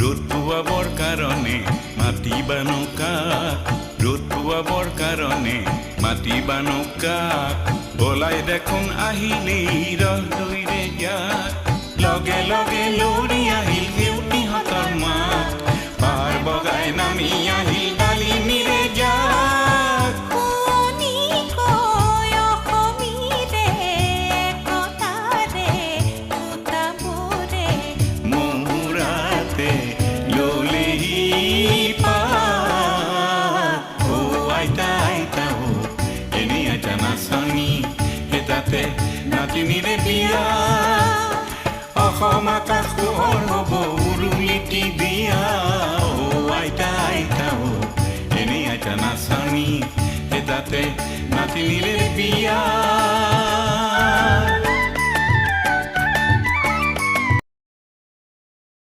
ৰোদ পোৱাবৰ কাৰণে মাতিবা নৌকা ৰোদ পোৱাবৰ কাৰণে মাতিবা নৌকা বলাই দেখোন আহিলেই ৰহদৈৰে যাক লগে লগে লৰি আহিল কেউটিহঁতৰ মাত পাৰ বগাই নামি আহিল ডালিমিৰে যাক মহুৰাতে ললেহি পাত ও আইতা আইতা ও এনে আইতা নাচনি হেতাতে নাতিনিৰে বিয়া অসম আকাশ পোহৰ হ'ব উৰুলিটি দিয়া ও আইতা আইতা ও এনে আইতা নাচনি হেতাতে নাতিনিৰে বিয়া